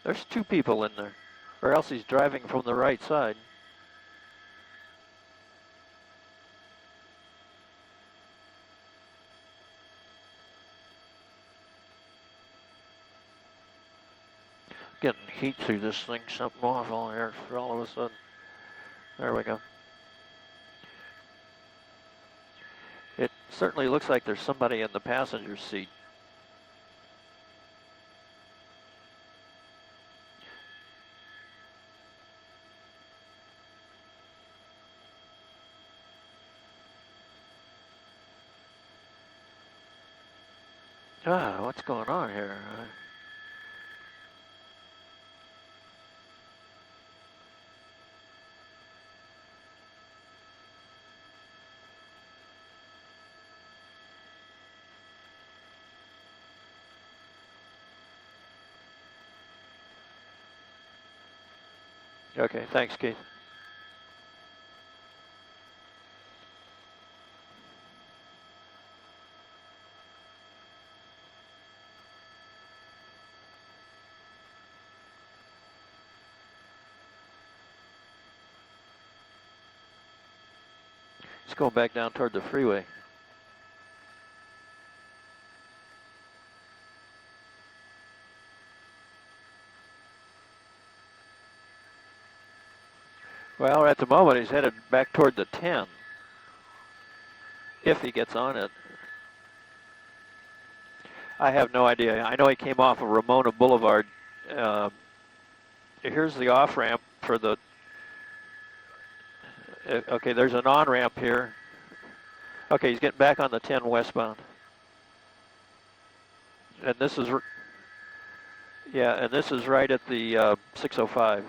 There's two people in there, or else he's driving from the right side. Getting heat through this thing, something awful here for all of a sudden. There we go. It certainly looks like there's somebody in the passenger seat. What's going on here? Okay, thanks, Keith. Let's go back down toward the freeway. Well, at the moment, he's headed back toward the 10. If he gets on it. I have no idea. I know he came off of Ramona Boulevard. Here's the off-ramp for the... Okay, there's an on-ramp here. Okay, he's getting back on the 10 westbound. And this is... Yeah, and this is right at the 605.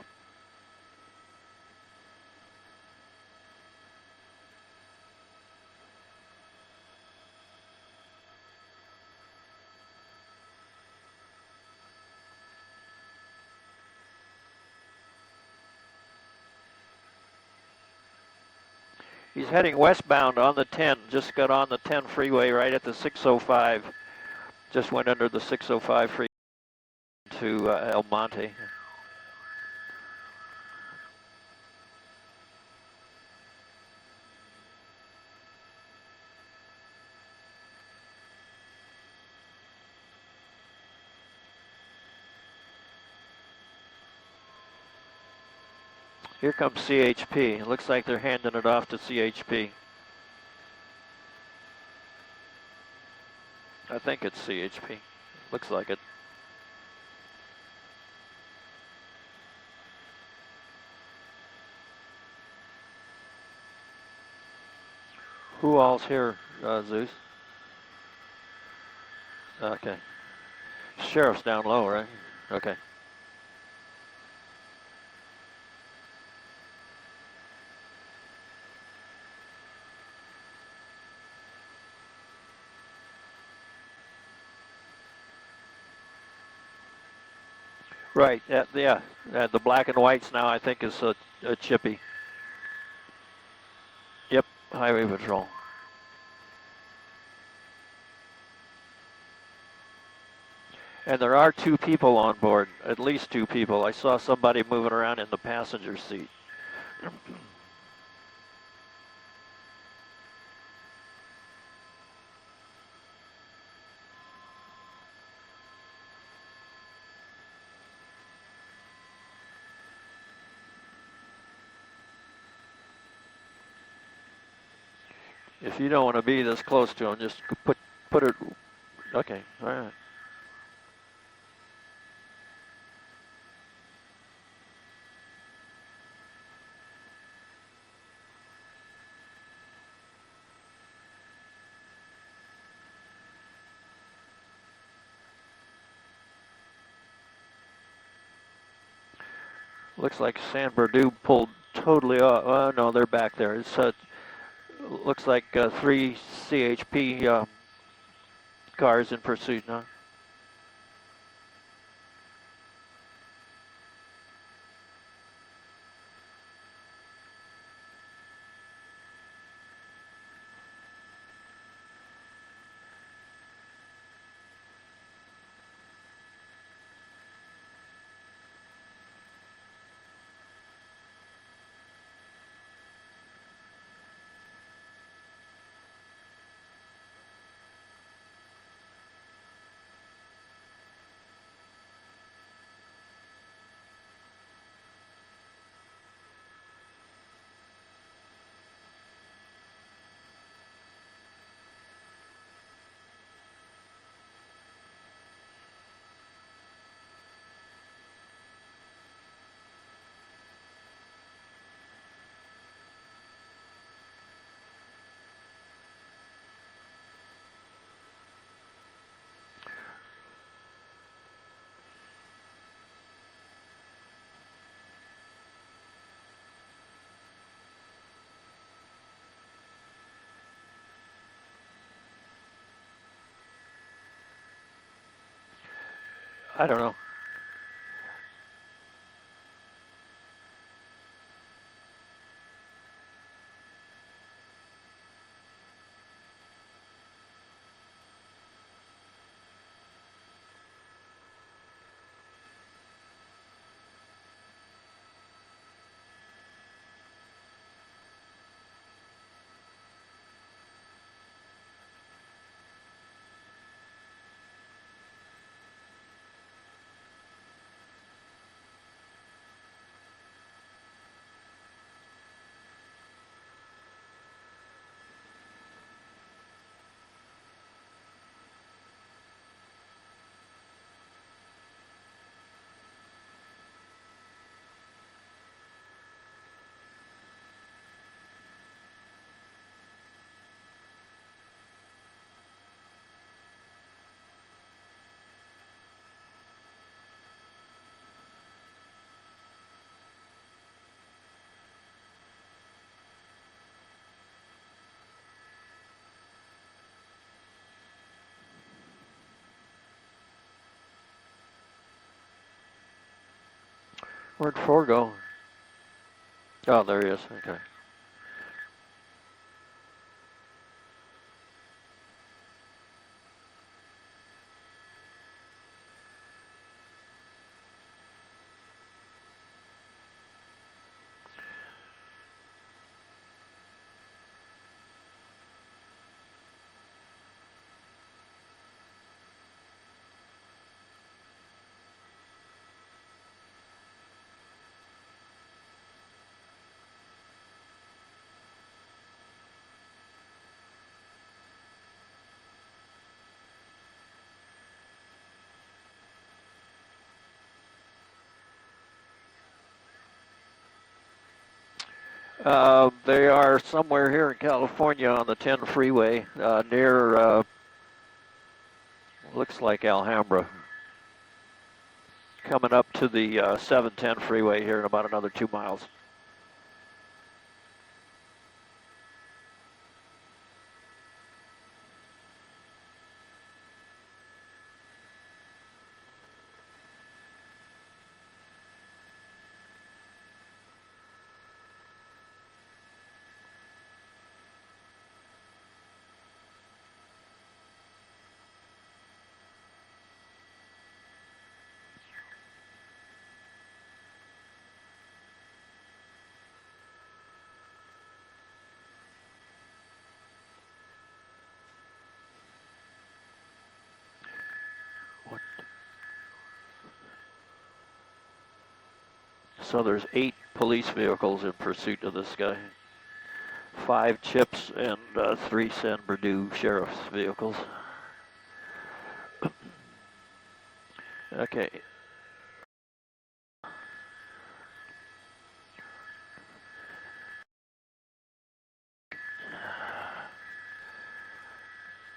He's heading westbound on the 10, just got on the 10 freeway right at the 605. Just went under the 605 freeway to El Monte. Here comes CHP. It looks like they're handing it off to CHP. I think it's CHP. Looks like it. Who all's here, Zeus? Okay. Sheriff's down low, right? Okay. Right, yeah. The black and whites now, I think, is a chippy. Yep, Highway Patrol. And there are two people on board, at least two people. I saw somebody moving around in the passenger seat. If you don't want to be this close to him, just put it. Okay, all right. Looks like San Bernardino pulled totally off. Oh, no, they're back there. It's looks like 3 CHP cars in pursuit now. I don't know. Where'd 4 go? Oh, there he is. Okay. They are somewhere here in California on the 10 freeway, near, looks like Alhambra. Coming up to the 710 freeway here in about another 2 miles. So there's 8 police vehicles in pursuit of this guy. 5 Chips and 3 San Bernardino sheriff's vehicles. Okay.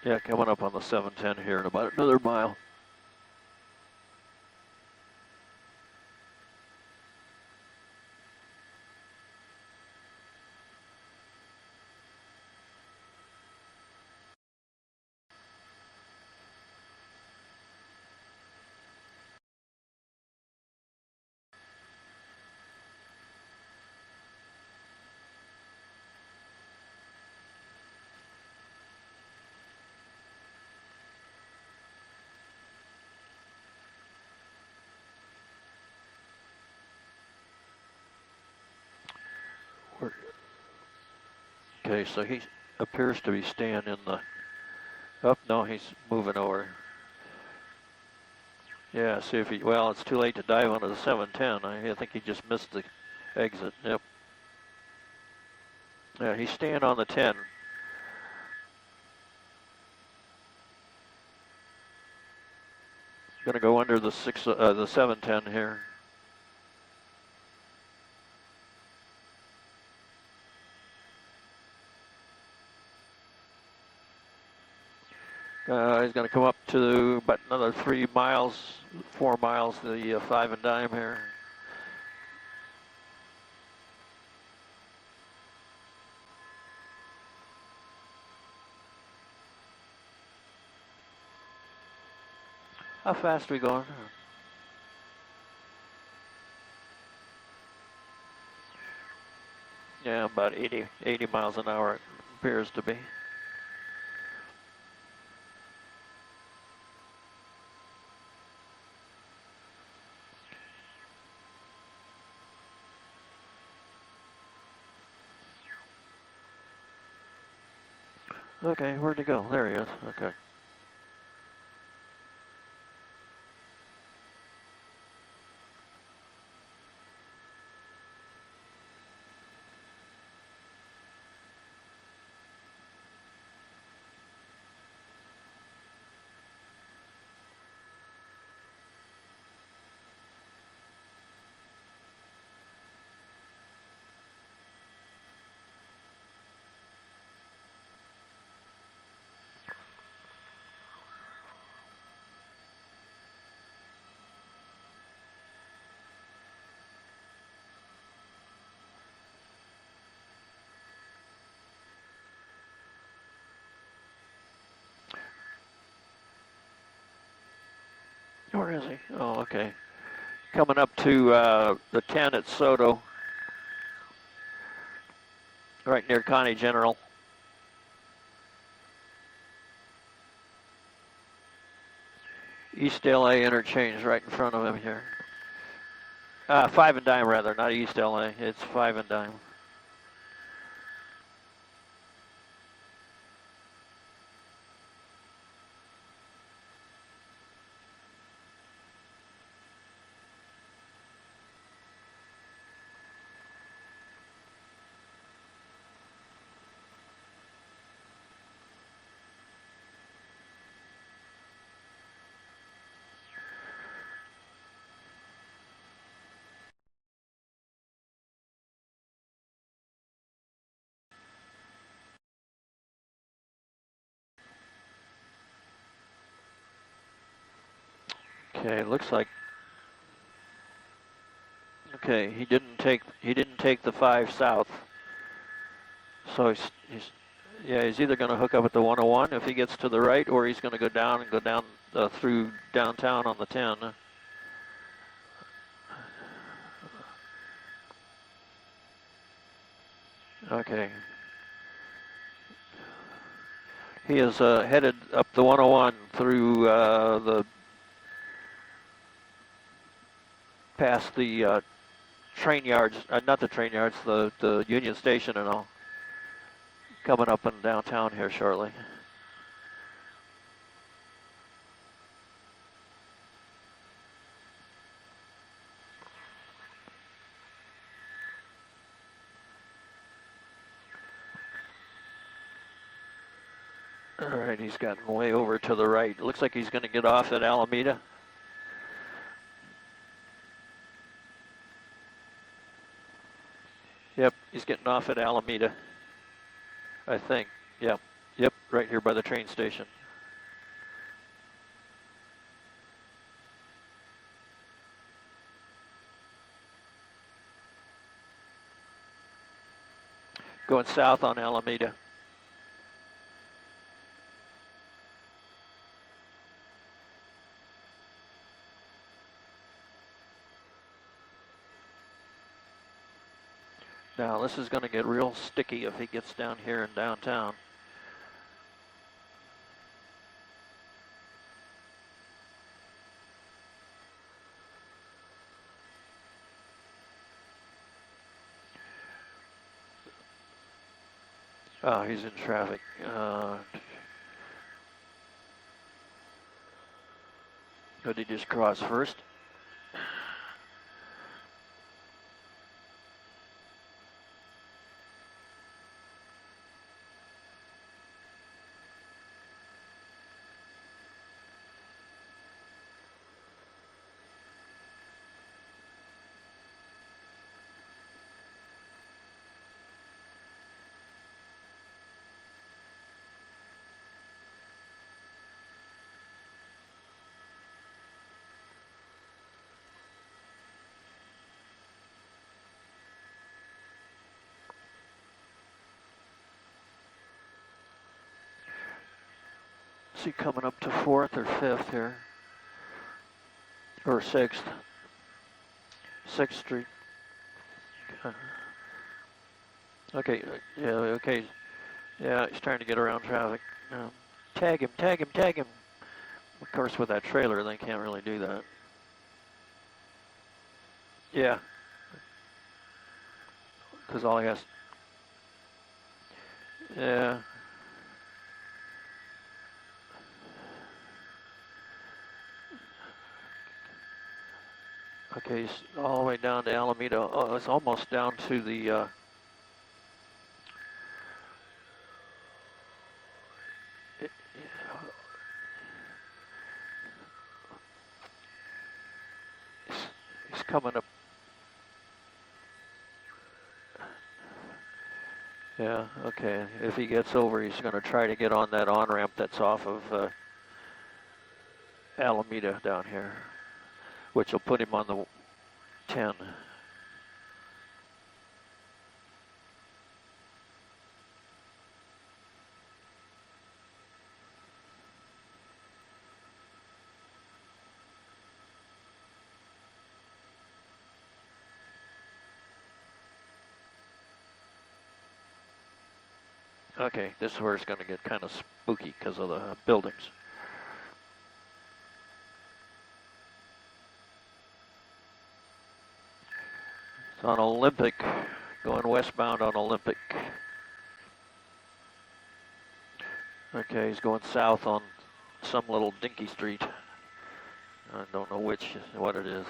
Yeah, coming up on the 710 here in about another mile. Okay, so he appears to be staying in the... Oh, no, he's moving over. Yeah, see if he... Well, it's too late to dive onto the 710. I think he just missed the exit. Yep. Yeah, he's staying on the 10. Going to go under the 710 here. He's going to come up to about another 3 miles, 4 miles, the 5 and dime here. How fast are we going? Yeah, about 80 miles an hour it appears to be. Okay, where'd he go? There he is. Okay. Where is he? Oh, okay. Coming up to the 10 at Soto, right near Connie General. East LA interchange right in front of him here. 5 and dime rather, not East LA. It's 5 and dime. Okay, looks like. Okay, he didn't take the 5 south. So he's either going to hook up at the 101 if he gets to the right, or he's going to go down through downtown on the 10. Okay. He is headed up the 101 through past the train yards, not the train yards, the Union Station and all. Coming up in downtown here shortly. All right, he's gotten way over to the right. Looks like he's going to get off at Alameda. Yep, he's getting off at Alameda, I think. Yep, right here by the train station. Going south on Alameda. Now this is going to get real sticky if he gets down here in downtown. Oh, he's in traffic. Did he just cross first? Is he coming up to 4th or 5th here? Or 6th? 6th Street. Okay, yeah, okay. Yeah, he's trying to get around traffic. Tag him, tag him, tag him. Of course, with that trailer, they can't really do that. Yeah, because all he has. Yeah. Okay, he's all the way down to Alameda. Oh, it's almost down to the. He's, he's coming up. Yeah, okay. If he gets over, he's going to try to get on that on-ramp that's off of Alameda down here, which will put him on the 10. Okay, this is where it's going to get kind of spooky because of the buildings. It's on Olympic, going westbound on Olympic. Okay, he's going south on some little dinky street. I don't know what it is.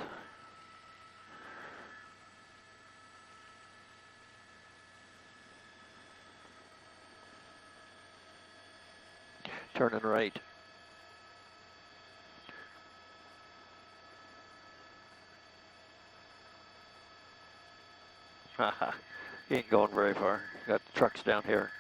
Turning right. Haha, he ain't going very far. Got the trucks down here.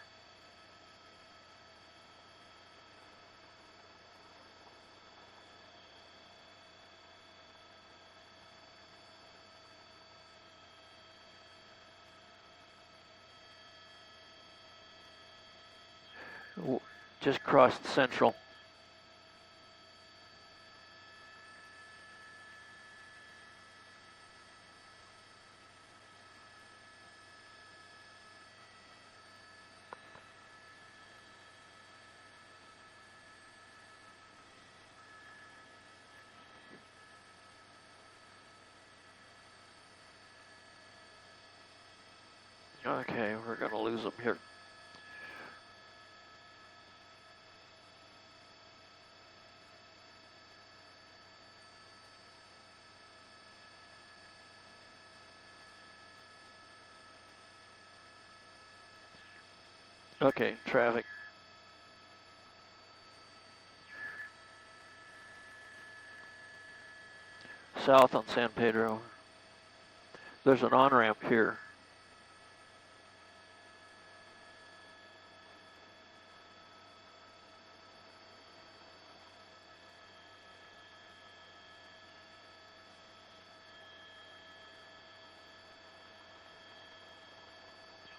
Just crossed Central. Okay, we're going to lose him here. Okay, traffic. South on San Pedro. There's an on-ramp here.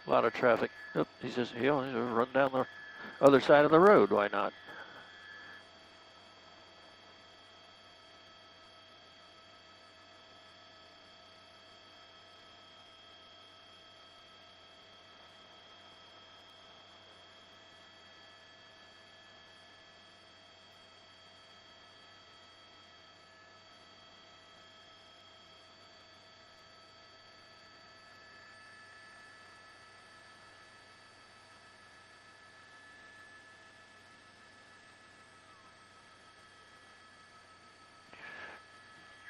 A lot of traffic. Oop, he'll run down the other side of the road. Why not?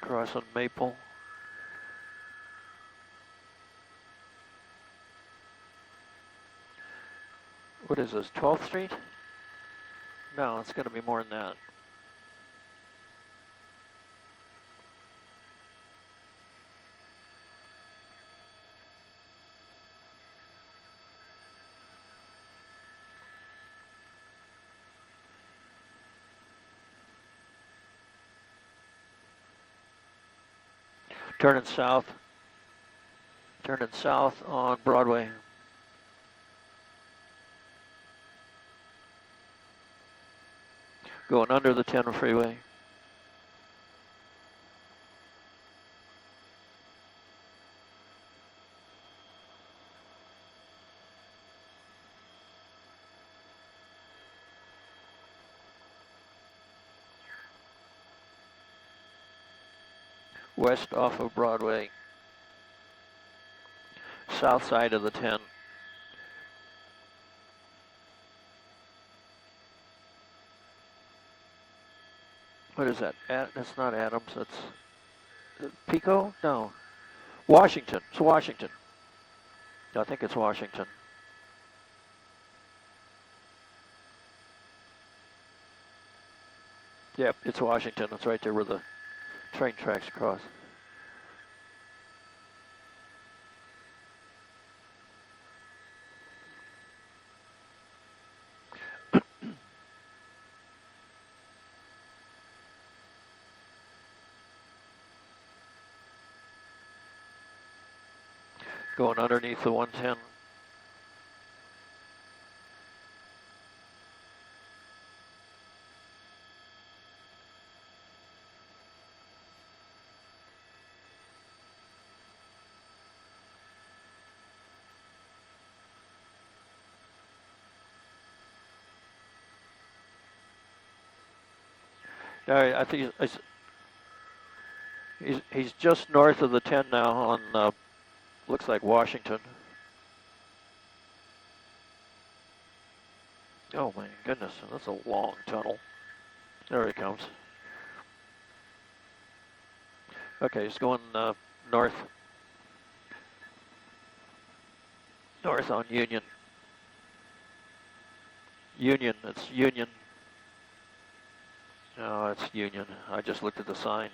Crossing Maple. What is this, 12th Street? No, it's going to be more than that. Turning south. Turning south on Broadway. Going under the 10 freeway. west off of Broadway, south side of the 10. What is that? That's not Adams. That's Pico? No. Washington. It's Washington. I think it's Washington. Yep, it's Washington. It's right there where the train tracks cross. Going underneath the 110. I think he's just north of the 10 now on, looks like Washington. Oh my goodness, that's a long tunnel. There he comes. Okay, he's going north. North on Union. Union, it's Union. No, it's Union. I just looked at the sign.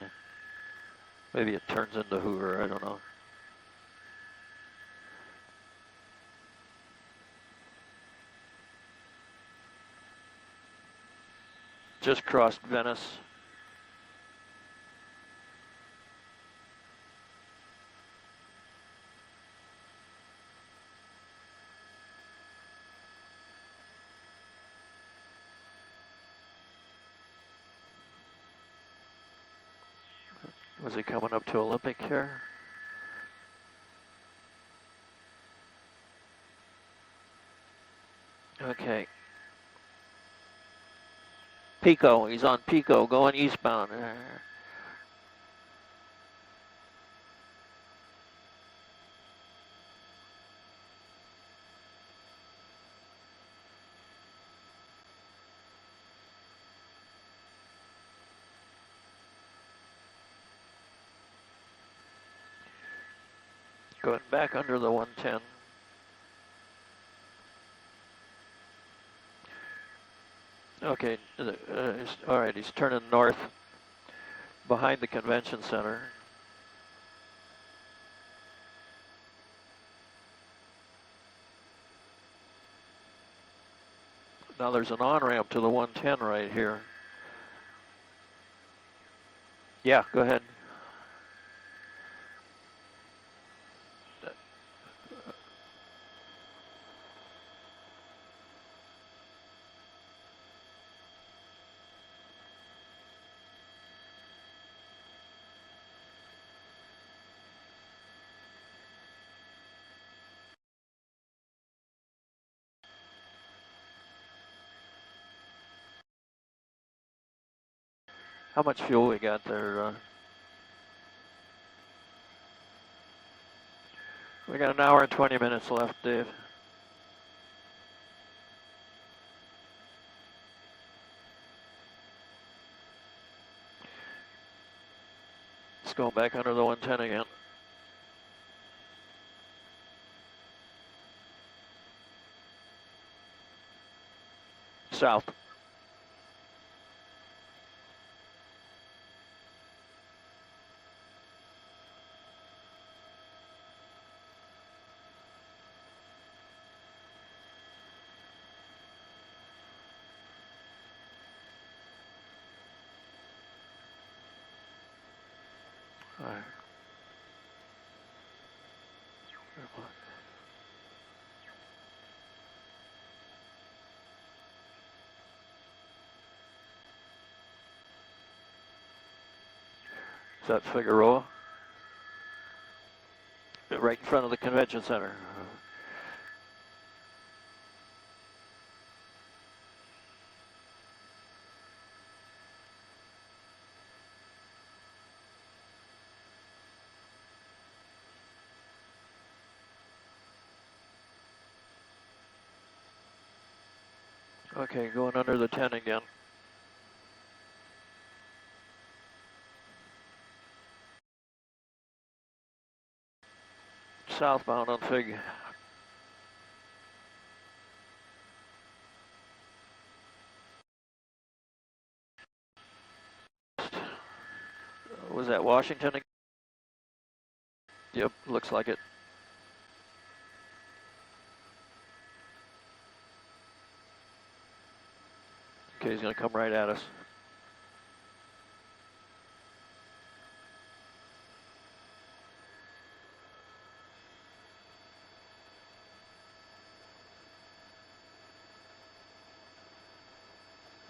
Maybe it turns into Hoover, I don't know. Just crossed Venice. Was he coming up to Olympic here? Okay. Pico, he's on Pico, going eastbound. Going back under the 110. Okay, all right, he's turning north behind the convention center. Now there's an on-ramp to the 110 right here. Yeah, go ahead. How much fuel we got there? We got an hour and 20 minutes left, Dave. Let's go back under the 110 again. South. All right. Is that Figueroa? Right in front of the convention center. Okay, going under the 10 again. Southbound on Fig. Was that Washington again? Yep, looks like it. Okay, he's going to come right at us.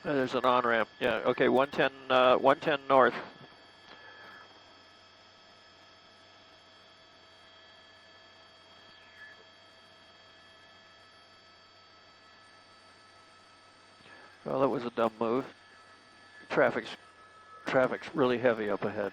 There's an on-ramp. Yeah, okay, 110 north. Well, that was a dumb move. Traffic's really heavy up ahead.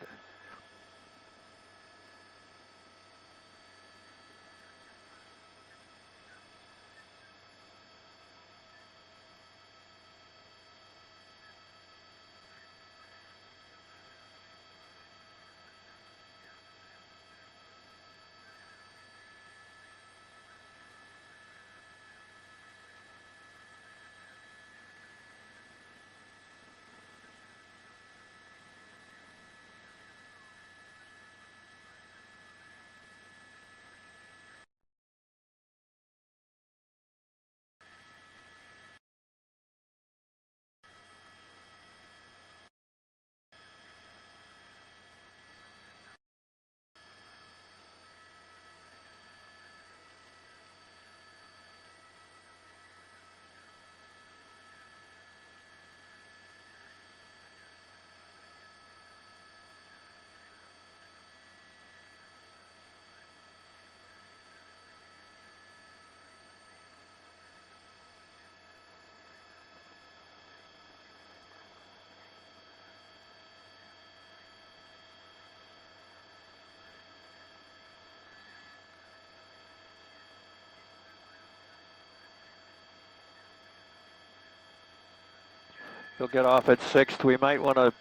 He'll get off at 6th. We might want to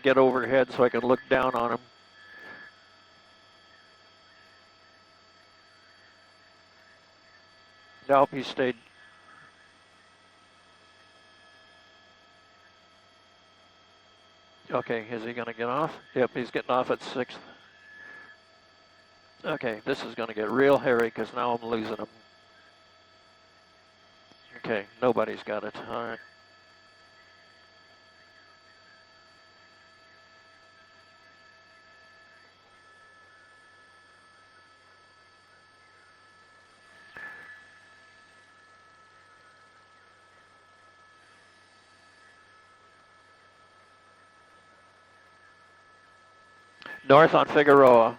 get overhead so I can look down on him. Nope, he stayed. Okay, is he going to get off? Yep, he's getting off at 6th. Okay, this is going to get real hairy because now I'm losing him. Okay, nobody's got it. All right. North on Figueroa.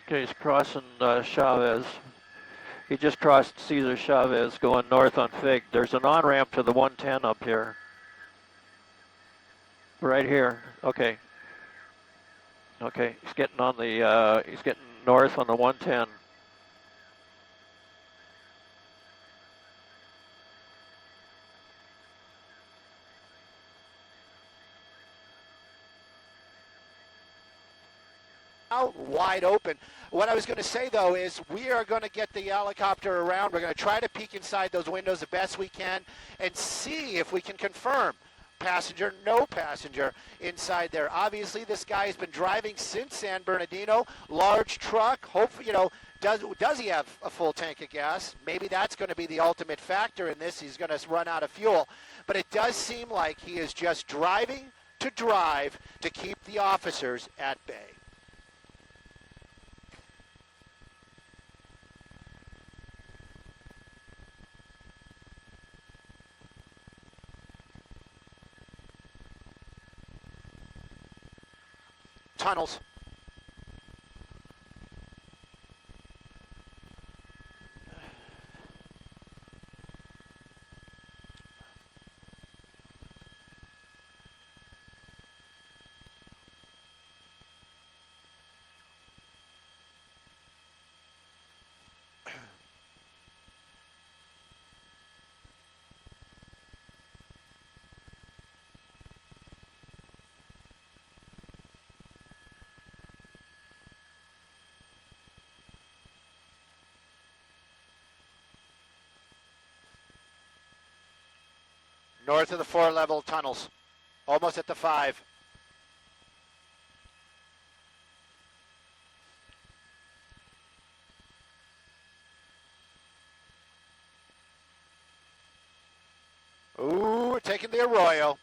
Okay, he's crossing Chavez. He just crossed Cesar Chavez going north on Fig. There's an on-ramp to the 110 up here. Right here. Okay. Okay, he's getting on the, he's getting north on the 110. out wide open. What I was going to say, though, is we are going to get the helicopter around. We're going to try to peek inside those windows the best we can and see if we can confirm passenger, no passenger inside there. Obviously, this guy has been driving since San Bernardino. Large truck. Hopefully, does he have a full tank of gas? Maybe that's going to be the ultimate factor in this. He's going to run out of fuel. But it does seem like he is just driving to drive to keep the officers at bay. Tunnels. North of the 4-level tunnels. Almost at the 5. Ooh, we're taking the Arroyo.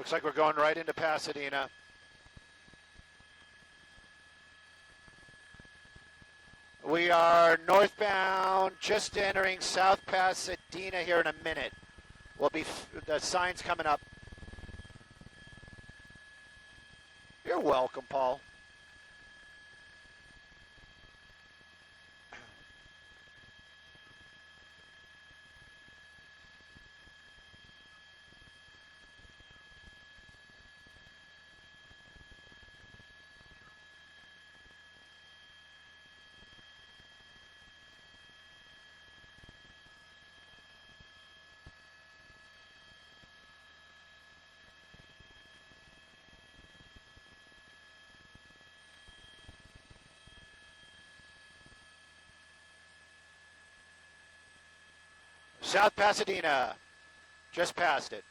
Looks like we're going right into Pasadena. We are northbound, just entering South Pasadena here in a minute. The sign's coming up. You're welcome, Paul. South Pasadena, just past it.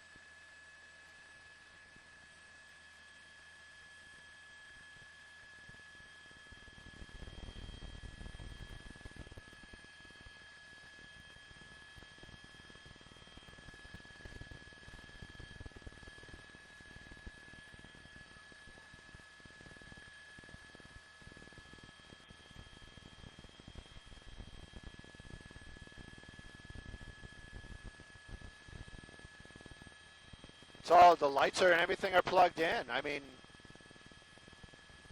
It's all, the lights are and everything are plugged in. I mean,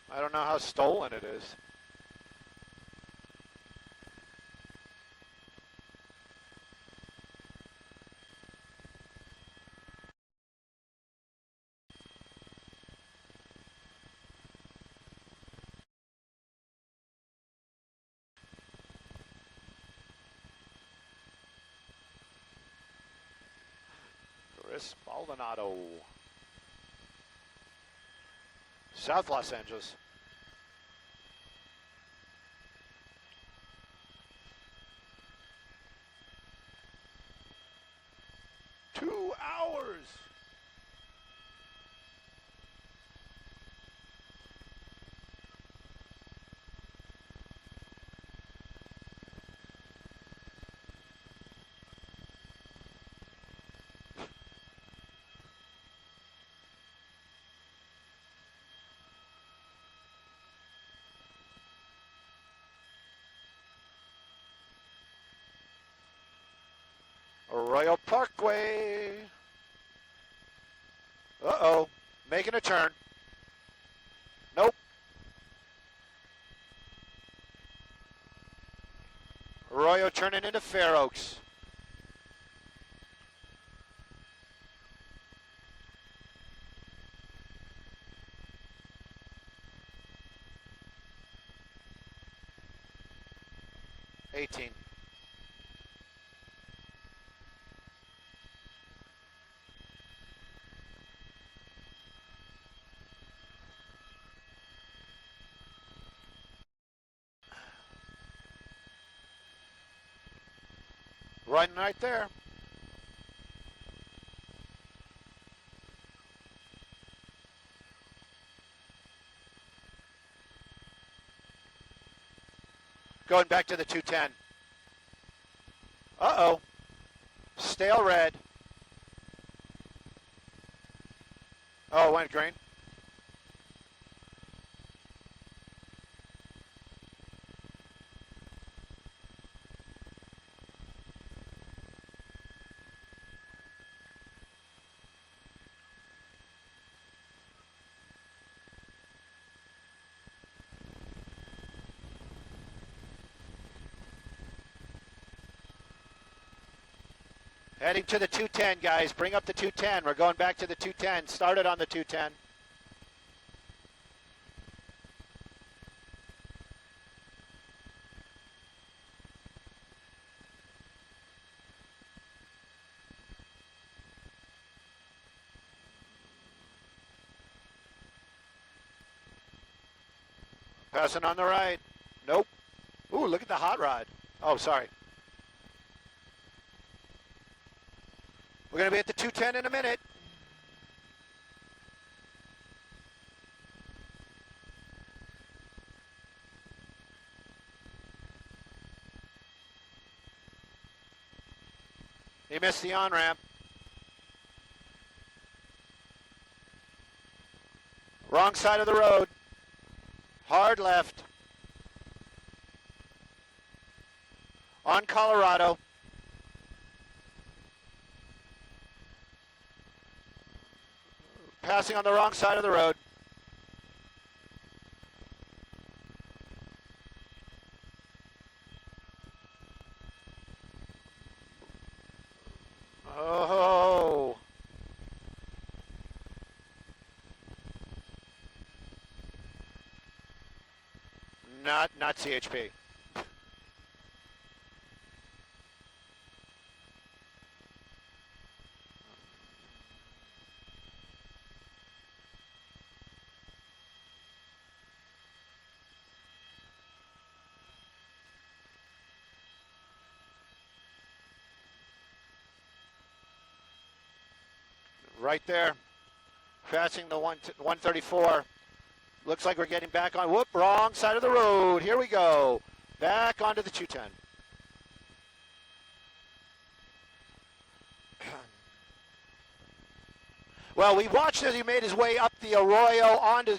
I don't know how stolen it is. Chris Maldonado. South Los Angeles. Two hours. Arroyo Parkway. Uh-oh. Making a turn. Nope. Arroyo turning into Fair Oaks. $18. Running right there. Going back to the 210. Uh-oh. Stale red. Oh, it went green. Heading to the 210, guys. Bring up the 210. We're going back to the 210. Started on the 210. Passing on the right. Nope. Ooh, look at the hot rod. Oh, sorry. We're going to be at the 210 in a minute. He missed the on-ramp. Wrong side of the road. Hard left. On Colorado. Passing on the wrong side of the road. Oh. Not CHP. Right there, passing the 134. Looks like we're getting back on. Whoop, wrong side of the road. Here we go. Back onto the 210. Well, we watched as he made his way up the Arroyo onto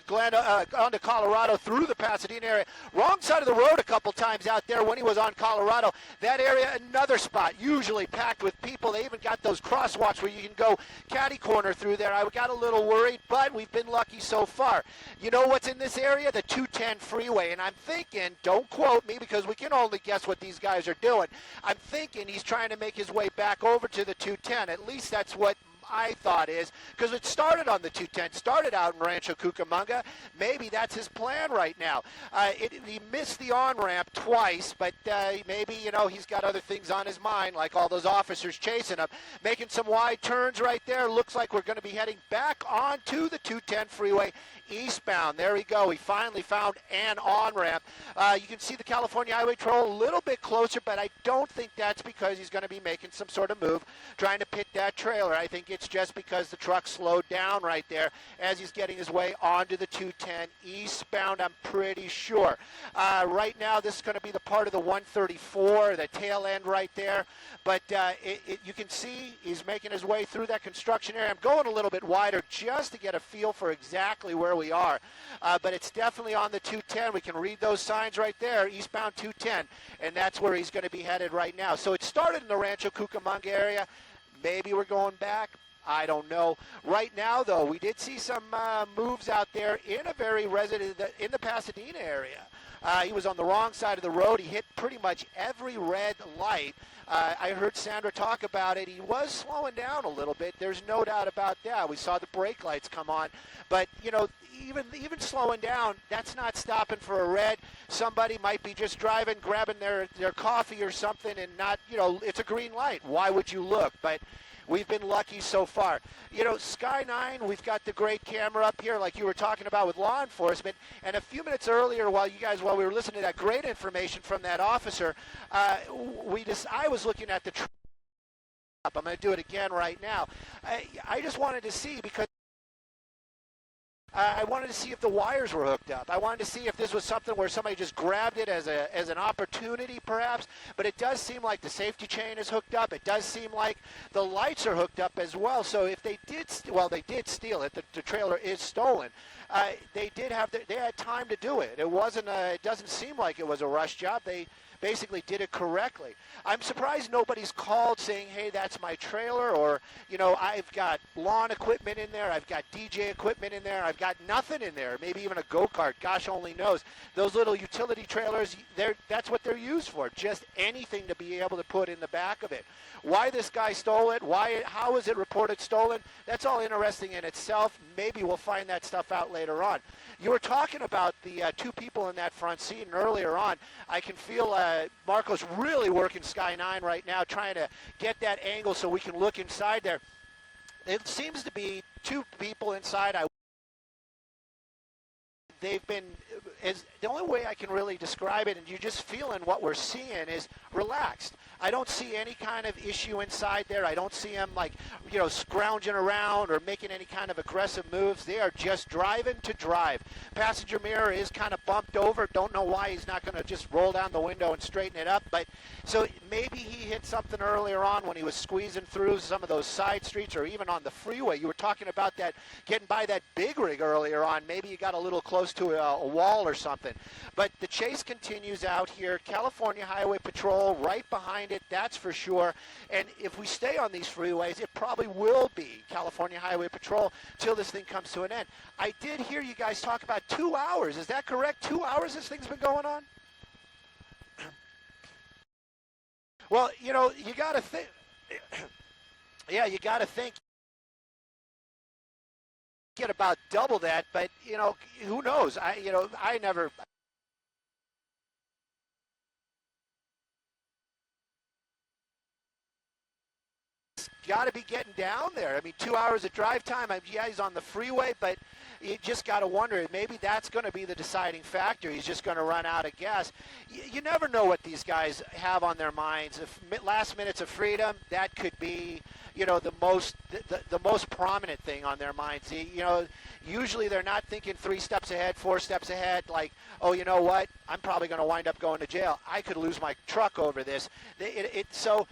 Colorado through the Pasadena area. Wrong side of the road a couple times out there when he was on Colorado. That area, another spot, usually packed with people. They even got those crosswalks where you can go catty corner through there. I got a little worried, but we've been lucky so far. You know what's in this area? The 210 freeway. And I'm thinking, don't quote me because we can only guess what these guys are doing. I'm thinking he's trying to make his way back over to the 210. At least that's what I thought is, because it started on the 210, started out in Rancho Cucamonga. Maybe that's his plan right now. He missed the on-ramp twice, but maybe, he's got other things on his mind, like all those officers chasing him. Making some wide turns right there. Looks like we're going to be heading back onto the 210 freeway eastbound. There we go. He finally found an on-ramp. You can see the California Highway Patrol a little bit closer, but I don't think that's because he's going to be making some sort of move, trying to pit that trailer. I think it's just because the truck slowed down right there as he's getting his way onto the 210 eastbound, I'm pretty sure. Right now, this is going to be the part of the 134, the tail end right there. But you can see he's making his way through that construction area. I'm going a little bit wider just to get a feel for exactly where we are. But it's definitely on the 210. We can read those signs right there, eastbound 210. And that's where he's going to be headed right now. So it started in the Rancho Cucamonga area. Maybe we're going back. I don't know. Right now, though, we did see some moves out there in the Pasadena area. He was on the wrong side of the road. He hit pretty much every red light. I heard Sandra talk about it. He was slowing down a little bit. There's no doubt about that. We saw the brake lights come on. But, even slowing down, that's not stopping for a red. Somebody might be just driving, grabbing their coffee or something and not, it's a green light. Why would you look? But we've been lucky so far. Sky 9, we've got the great camera up here like you were talking about with law enforcement. And a few minutes earlier while we were listening to that great information from that officer, I was looking at the truck. I'm going to do it again right now. I just wanted to see because I wanted to see if the wires were hooked up. I wanted to see if this was something where somebody just grabbed it as an opportunity, perhaps. But it does seem like the safety chain is hooked up. It does seem like the lights are hooked up as well. So if they did, they did steal it. The trailer is stolen. They had time to do it. It wasn't. It doesn't seem like it was a rush job. They basically did it correctly. I'm surprised nobody's called saying, hey, that's my trailer, or, I've got lawn equipment in there, I've got DJ equipment in there, I've got nothing in there, maybe even a go-kart, gosh only knows. Those little utility trailers, that's what they're used for, just anything to be able to put in the back of it. Why this guy stole it, how is it reported stolen, that's all interesting in itself. Maybe we'll find that stuff out later on. You were talking about the two people in that front seat, and earlier on, I can feel Marco's really working Sky 9 right now, trying to get that angle so we can look inside there. It seems to be two people inside. They've been is the only way I can really describe it, and you're just feeling what we're seeing, is relaxed. I don't see any kind of issue inside there. I don't see him like, scrounging around or making any kind of aggressive moves. They are just driving to drive. Passenger mirror is kind of bumped over. Don't know why he's not going to just roll down the window and straighten it up. But so maybe he hit something earlier on when he was squeezing through some of those side streets or even on the freeway. You were talking about that, getting by that big rig earlier on. Maybe you got a little close to a wall or something. But the chase continues out here. California Highway Patrol right behind it, that's for sure. And if we stay on these freeways, it probably will be California Highway Patrol till this thing comes to an end. I did hear you guys talk about 2 hours. Is that correct? 2 hours this thing's been going on? Well, you got to think. Yeah, you got to think. Get about double that, but who knows? I never. Got to be getting down there. I mean, 2 hours of drive time. Yeah, he's on the freeway, but you just got to wonder, maybe that's going to be the deciding factor. He's just going to run out of gas. You never know what these guys have on their minds. If last minutes of freedom, that could be, the most prominent thing on their minds. Usually they're not thinking 3 steps ahead, 4 steps ahead, like, oh, you know what? I'm probably going to wind up going to jail. I could lose my truck over this. So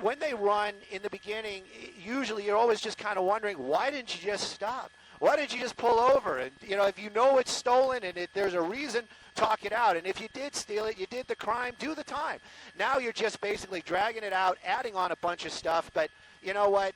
when they run in the beginning, usually you're always just kind of wondering, why didn't you just stop? Why didn't you just pull over? And, if you know it's stolen and there's a reason, talk it out. And if you did steal it, you did the crime, do the time. Now you're just basically dragging it out, adding on a bunch of stuff. But you know what?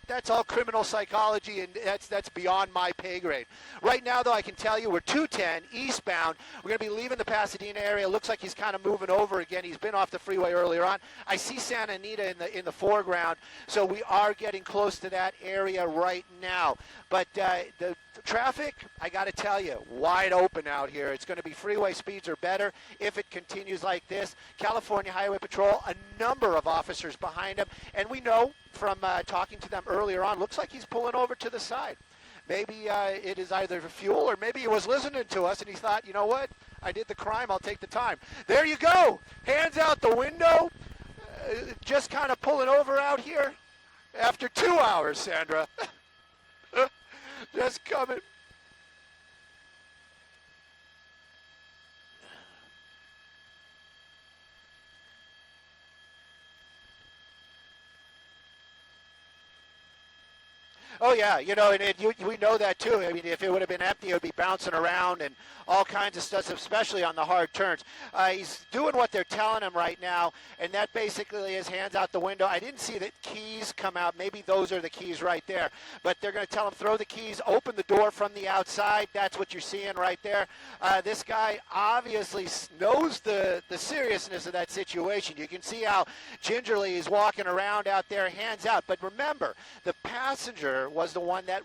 That's all criminal psychology, and that's beyond my pay grade. Right now, though, I can tell you we're 210 eastbound. We're going to be leaving the Pasadena area. Looks like he's kind of moving over again. He's been off the freeway earlier on. I see Santa Anita in the foreground, so we are getting close to that area right now. But the traffic, I got to tell you, wide open out here. It's going to be freeway speeds or better if it continues like this. California Highway Patrol, a number of officers behind him, and we know from talking to them earlier on, looks like he's pulling over to the side. Maybe it is either fuel, or maybe he was listening to us and he thought, you know what, I did the crime, I'll take the time. There you go, hands out the window, just kind of pulling over out here after 2 hours, Sandra. Just coming. Oh, yeah, we know that, too. I mean, if it would have been empty, it would be bouncing around and all kinds of stuff, especially on the hard turns. He's doing what they're telling him right now, and that basically is hands out the window. I didn't see the keys come out. Maybe those are the keys right there. But they're going to tell him, throw the keys, open the door from the outside. That's what you're seeing right there. This guy obviously knows the seriousness of that situation. You can see how gingerly he's walking around out there, hands out. But remember, the passenger was the one that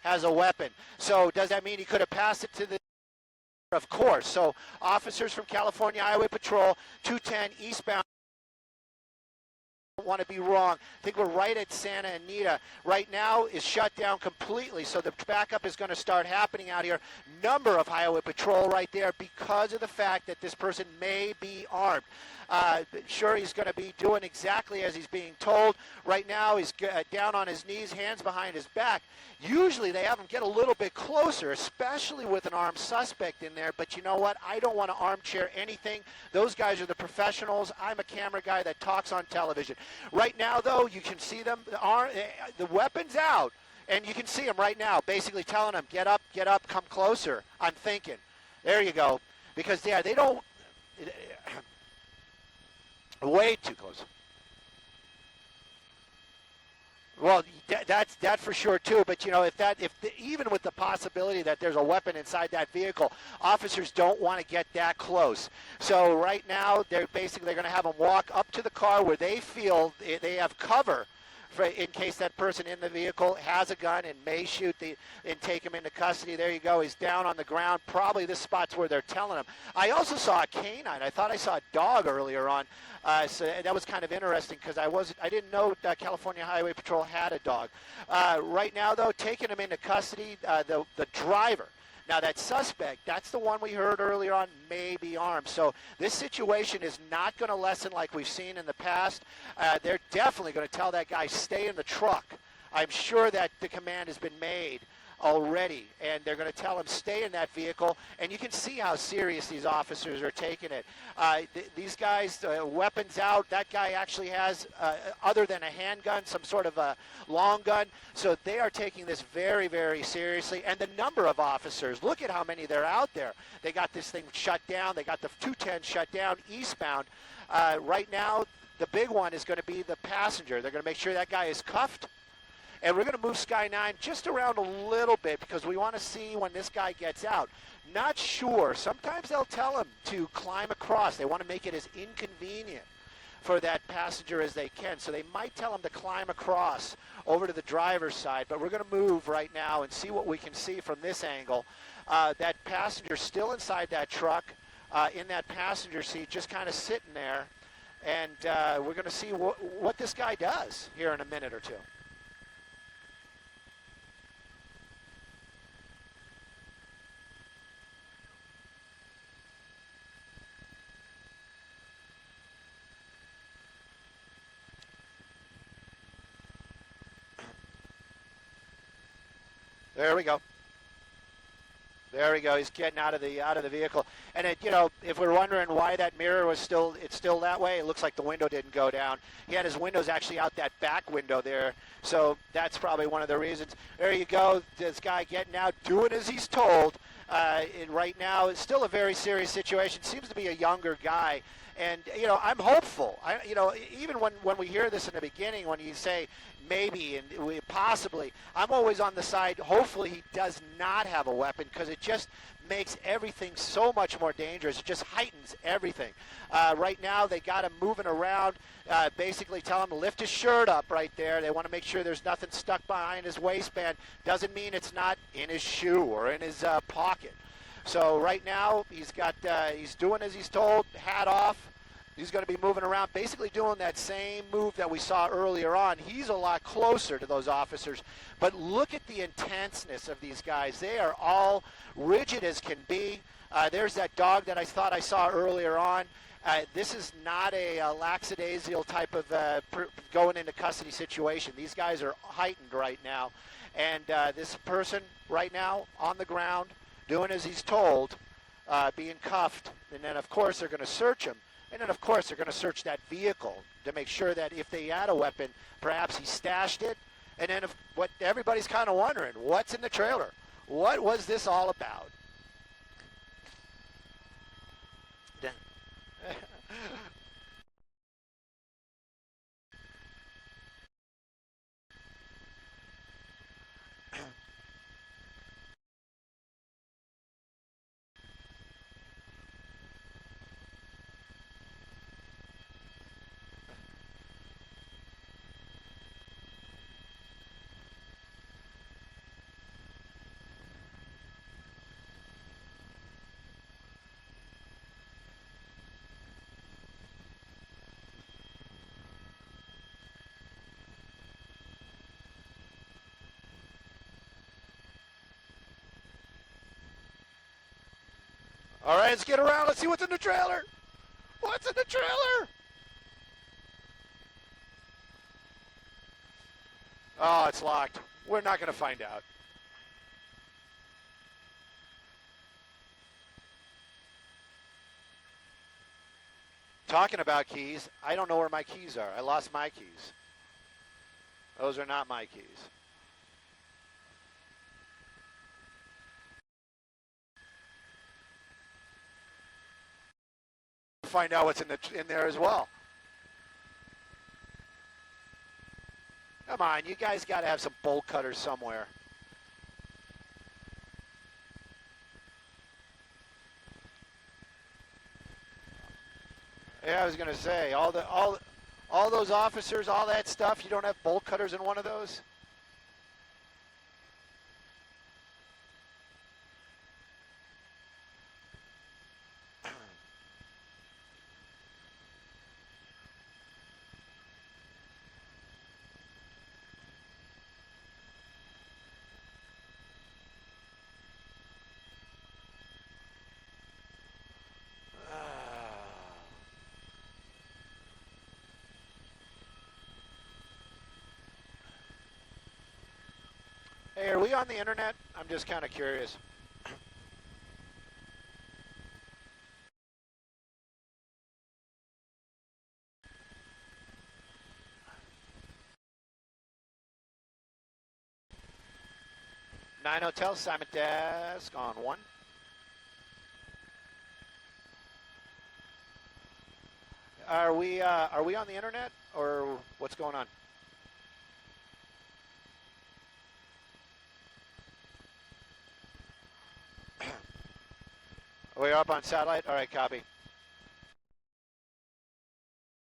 has a weapon. So does that mean he could have passed it to the... Of course. So officers from California Highway Patrol, 210 eastbound. Don't want to be wrong. I think we're right at Santa Anita. Right now is shut down completely, so the backup is going to start happening out here. Number of Highway Patrol right there because of the fact that this person may be armed. Sure, he's going to be doing exactly as he's being told. Right now, he's down on his knees, hands behind his back. Usually, they have him get a little bit closer, especially with an armed suspect in there. But you know what? I don't want to armchair anything. Those guys are the professionals. I'm a camera guy that talks on television. Right now, though, you can see them. The weapon's out, and you can see them right now, basically telling them, get up, come closer. I'm thinking. There you go. Because, yeah, they don't... Way too close. Well, that for sure too. But even with the possibility that there's a weapon inside that vehicle, officers don't want to get that close. So right now, they're going to have them walk up to the car where they feel they have cover in case that person in the vehicle has a gun and may shoot and take him into custody. There you go. He's down on the ground. Probably this spot's where they're telling him. I also saw a canine. I thought I saw a dog earlier on. So that was kind of interesting because I didn't know California Highway Patrol had a dog. Right now, though, taking him into custody, the driver. Now, that suspect, that's the one we heard earlier on, may be armed. So this situation is not going to lessen like we've seen in the past. They're definitely going to tell that guy, stay in the truck. I'm sure that the command has been made already, and they're going to tell him stay in that vehicle, and you can see how serious these officers are taking it. These guys, weapons out, that guy actually has, other than a handgun, some sort of a long gun, so they are taking this very, very seriously, and the number of officers, look at how many they're out there. They got this thing shut down, they got the 210 shut down eastbound. Right now, the big one is going to be the passenger. They're going to make sure that guy is cuffed. And we're going to move Sky 9 just around a little bit because we want to see when this guy gets out. Not sure. Sometimes they'll tell him to climb across. They want to make it as inconvenient for that passenger as they can. So they might tell him to climb across over to the driver's side. But we're going to move right now and see what we can see from this angle. That passenger still inside that truck, in that passenger seat, just kind of sitting there. And we're going to see what this guy does here in a minute or two. There we go. There we go. He's getting out of the vehicle. And if we're wondering why that mirror was still that way, it looks like the window didn't go down. He had his windows actually out that back window there. So that's probably one of the reasons. There you go. This guy getting out, doing as he's told. And right now, it's still a very serious situation. Seems to be a younger guy. And, I'm hopeful. Even when we hear this in the beginning, when you say maybe and possibly, I'm always on the side, hopefully he does not have a weapon because it just makes everything so much more dangerous. It just heightens everything. Right now, they got him moving around, basically tell him to lift his shirt up right there. They want to make sure there's nothing stuck behind his waistband. Doesn't mean it's not in his shoe or in his pocket. So right now, he's doing as he's told, hat off. He's going to be moving around, basically doing that same move that we saw earlier on. He's a lot closer to those officers. But look at the intenseness of these guys. They are all rigid as can be. There's that dog that I thought I saw earlier on. This is not a lackadaisical type of going into custody situation. These guys are heightened right now. And this person right now on the ground, doing as he's told, being cuffed. And then, of course, they're going to search him. And then, of course, they're going to search that vehicle to make sure that if they had a weapon, perhaps he stashed it. And then what everybody's kind of wondering, what's in the trailer? What was this all about? All right, let's get around. Let's see what's in the trailer. What's in the trailer? Oh, it's locked. We're not going to find out. Talking about keys, I don't know where my keys are. I lost my keys. Those are not my keys. Find out what's in there as well. Come on, you guys got to have some bolt cutters somewhere. Yeah, I was going to say all All those officers, all that stuff, you don't have bolt cutters in one of those? Hey, are we on the internet? I'm just kind of curious. Nine Hotel, Simon Desk on 1. Are we on the internet, or what's going on? We're up on satellite? All right, copy.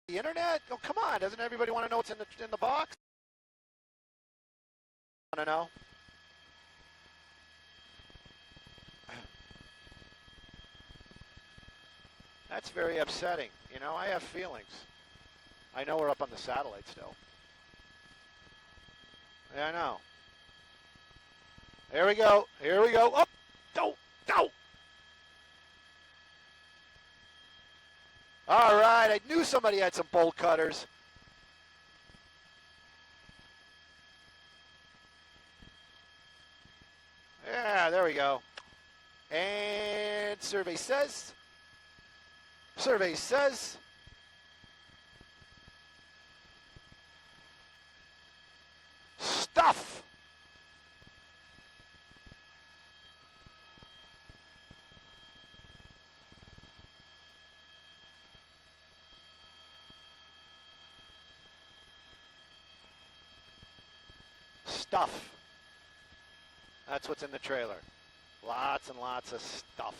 The internet? Oh, come on. Doesn't everybody want to know what's in the box? Want to know? That's very upsetting. You know, I have feelings. I know we're up on the satellite still. Yeah, I know. Here we go. Here we go. Up. Go. Go. All right. I knew somebody had some bolt cutters. Yeah, there we go. And survey says. Survey says. Stuff. Stuff. That's what's in the trailer. Lots and lots of stuff.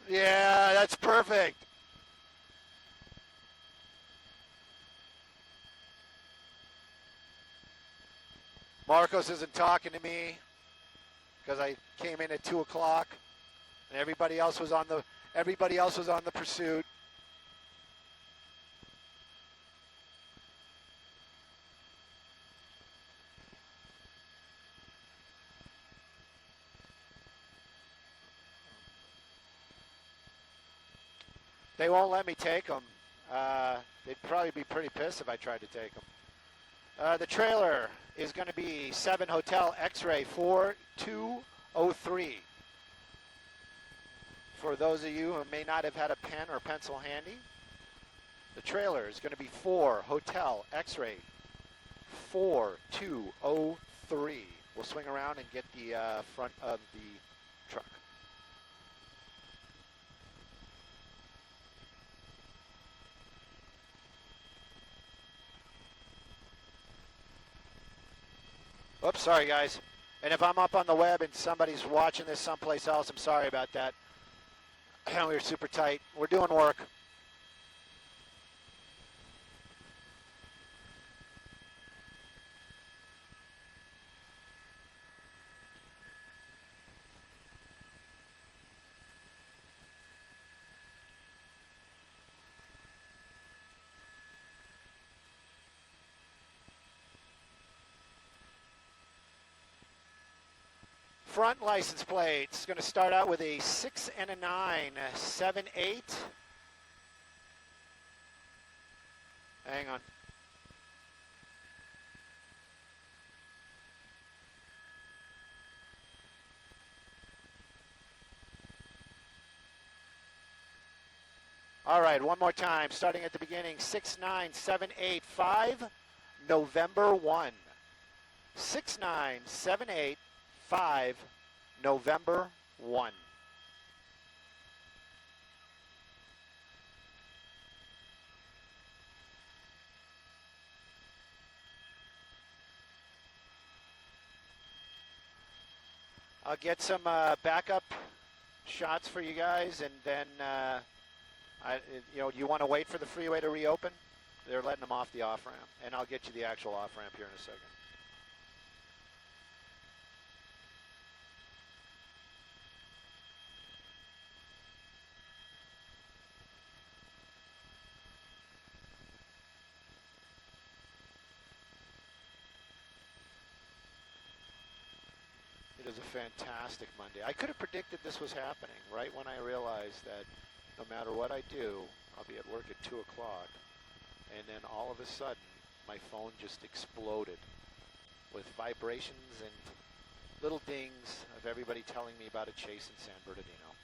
Yeah, that's perfect. Marcos isn't talking to me because I came in at 2 o'clock, and everybody else was on the pursuit. They won't let me take them. They'd probably be pretty pissed if I tried to take them. The trailer is going to be 7 Hotel X-Ray 4203. For those of you who may not have had a pen or pencil handy, the trailer is going to be 4 Hotel X-Ray 4203. We'll swing around and get the front of the truck. Oops, sorry guys. And if I'm up on the web and somebody's watching this someplace else, I'm sorry about that. We were super tight. We're doing work. Front license plates, going to start out with a 6 and a 9, 7, 8. Hang on. All right, one more time, starting at the beginning, 6, 9, 7, 8, 5, November 1. 6, 9, 7, 8, 5, November 1. I'll get some backup shots for you guys, and then you want to wait for the freeway to reopen? They're letting them off the off-ramp, and I'll get you the actual off-ramp here in a second. It is a fantastic Monday. I could have predicted this was happening right when I realized that no matter what I do, I'll be at work at 2 o'clock. And then all of a sudden, my phone just exploded with vibrations and little dings of everybody telling me about a chase in San Bernardino.